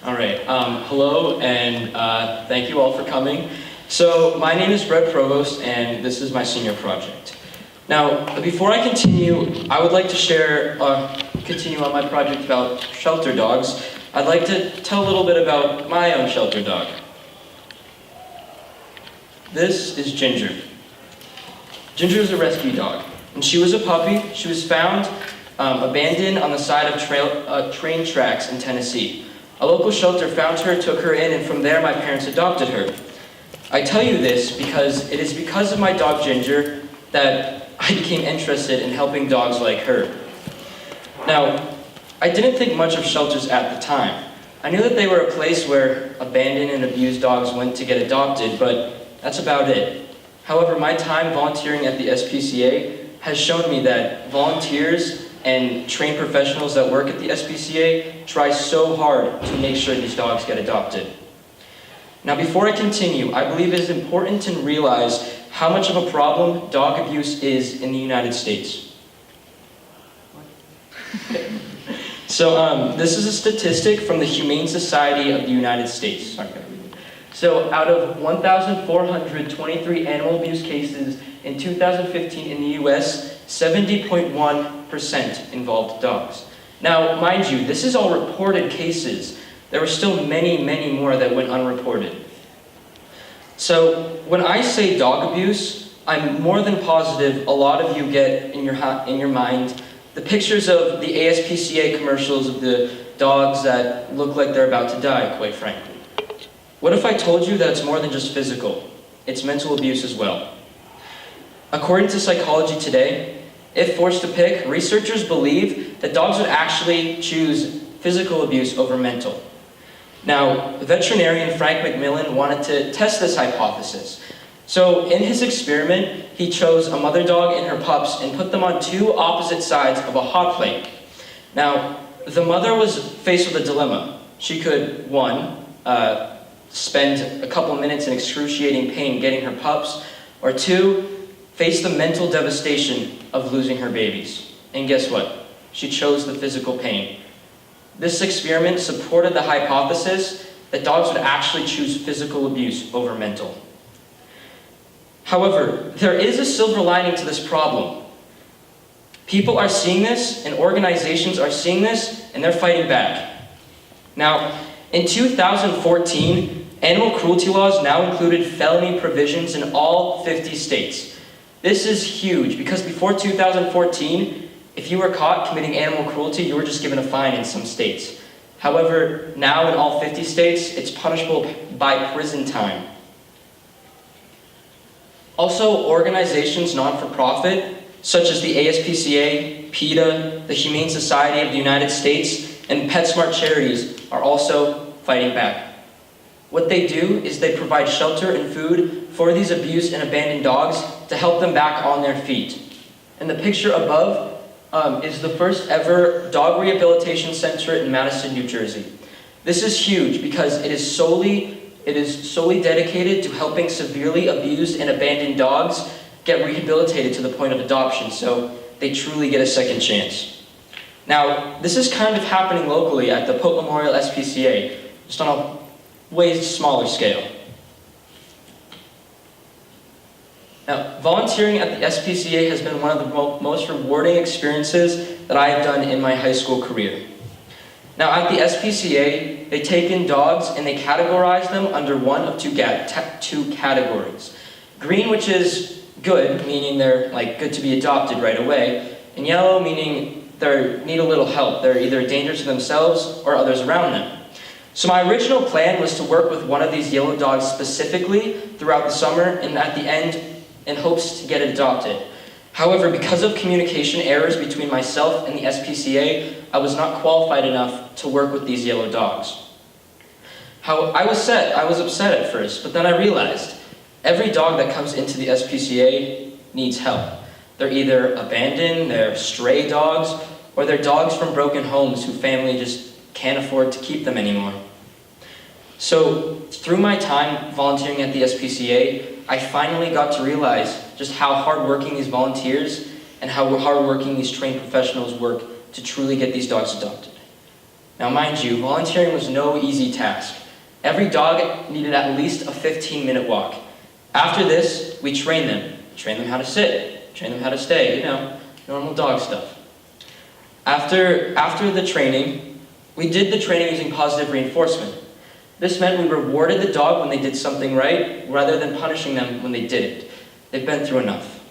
All right. Hello, and thank you all for coming. So my name is Provost, and this is my senior project. Now, before I continue, I would like to continue on my project about shelter dogs. I'd like to tell a little bit about my own shelter dog. This is Ginger. Ginger is a rescue dog, and she was a puppy. She was found abandoned on the side of train tracks in Tennessee. A local shelter found her, took her in, and from there my parents adopted her. I tell you this because it is because of my dog Ginger that I became interested in helping dogs like her. Now, I didn't think much of shelters at the time. I knew that they were a place where abandoned and abused dogs went to get adopted, but that's about it. However, my time volunteering at the SPCA has shown me that volunteers and trained professionals that work at the SPCA try so hard to make sure these dogs get adopted. Now, before I continue, I believe it is important to realize how much of a problem dog abuse is in the United States. So this is a statistic from the Humane Society of the United States. So out of 1,423 animal abuse cases in 2015 in the US, 70.1% involved dogs. Now, mind you, this is all reported cases. There were still many, many more that went unreported. So when I say dog abuse, I'm more than positive a lot of you get in your mind the pictures of the ASPCA commercials of the dogs that look like they're about to die, quite frankly. What if I told you that it's more than just physical? It's mental abuse as well. According to Psychology Today, if forced to pick, researchers believe that dogs would actually choose physical abuse over mental. Now, veterinarian Frank McMillan wanted to test this hypothesis. So in his experiment, he chose a mother dog and her pups and put them on two opposite sides of a hot plate. Now, the mother was faced with a dilemma. She could, one, spend a couple minutes in excruciating pain getting her pups, or two, face the mental devastation of losing her babies. And guess what? She chose the physical pain. This experiment supported the hypothesis that dogs would actually choose physical abuse over mental. However, there is a silver lining to this problem. People are seeing this, and organizations are seeing this, and they're fighting back. Now, in 2014, animal cruelty laws now included felony provisions in all 50 states. This is huge because before 2014, if you were caught committing animal cruelty, you were just given a fine in some states. However, now in all 50 states, it's punishable by prison time. Also, organizations non-for-profit, such as the ASPCA, PETA, the Humane Society of the United States, and PetSmart Charities are also fighting back. What they do is they provide shelter and food for these abused and abandoned dogs to help them back on their feet. And the picture above is the first ever dog rehabilitation center in Madison, New Jersey. This is huge because it is solely dedicated to helping severely abused and abandoned dogs get rehabilitated to the point of adoption, so they truly get a second chance. Now, this is kind of happening locally at the Pope Memorial SPCA, just on a way smaller scale. Now, volunteering at the SPCA has been one of the most rewarding experiences that I have done in my high school career. Now, at the SPCA, they take in dogs and they categorize them under one of two categories. Green, which is good, meaning they're good to be adopted right away, and yellow, meaning they need a little help. They're either a danger to themselves or others around them. So my original plan was to work with one of these yellow dogs specifically throughout the summer and at the end in hopes to get it adopted. However, because of communication errors between myself and the SPCA, I was not qualified enough to work with these yellow dogs. I was upset at first, but then I realized every dog that comes into the SPCA needs help. They're either abandoned, they're stray dogs, or they're dogs from broken homes whose family just can't afford to keep them anymore. So through my time volunteering at the SPCA, I finally got to realize just how hardworking these volunteers and how hardworking these trained professionals work to truly get these dogs adopted. Now mind you, volunteering was no easy task. Every dog needed at least a 15-minute walk. After this, we trained them. Trained them how to sit, trained them how to stay, you know, normal dog stuff. After the training, we did the training using positive reinforcement. This meant we rewarded the dog when they did something right, rather than punishing them when they didn't. They've been through enough.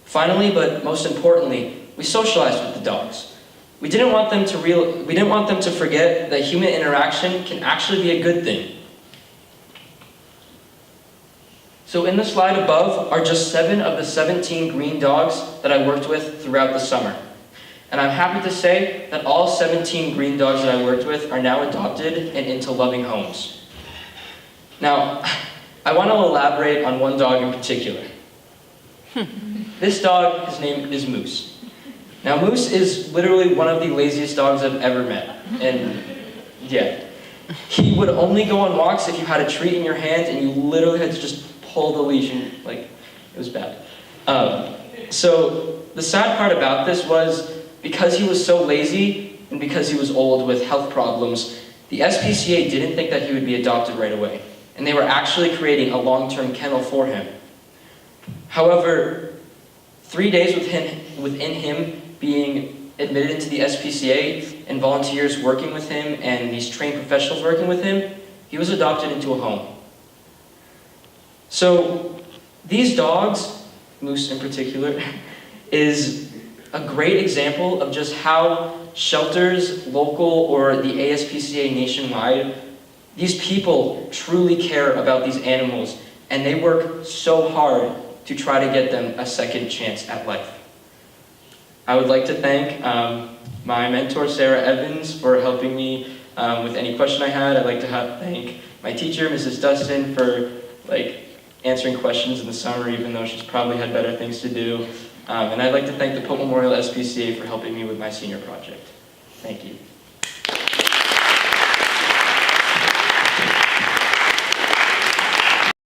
Finally, but most importantly, we socialized with the dogs. We didn't want them to forget that human interaction can actually be a good thing. So in the slide above are just 7 of the 17 green dogs that I worked with throughout the summer. And I'm happy to say that all 17 green dogs that I worked with are now adopted and into loving homes. Now, I want to elaborate on one dog in particular. This dog, his name is Moose. Now, Moose is literally one of the laziest dogs I've ever met. And yeah, he would only go on walks if you had a treat in your hand and you literally had to just pull the leash and, like, it was bad. So the sad part about this was, because he was so lazy and because he was old with health problems, the SPCA didn't think that he would be adopted right away, and they were actually creating a long-term kennel for him. However, 3 days within him being admitted into the SPCA and volunteers working with him and these trained professionals working with him, he was adopted into a home. So these dogs, Moose in particular, is a great example of just how shelters, local or the ASPCA nationwide, these people truly care about these animals, and they work so hard to try to get them a second chance at life. I would like to thank my mentor, Sarah Evans, for helping me with any question I had. I'd like to thank my teacher, Mrs. Dustin, for answering questions in the summer, even though she's probably had better things to do. And I'd like to thank the Pope Memorial SPCA for helping me with my senior project. Thank you.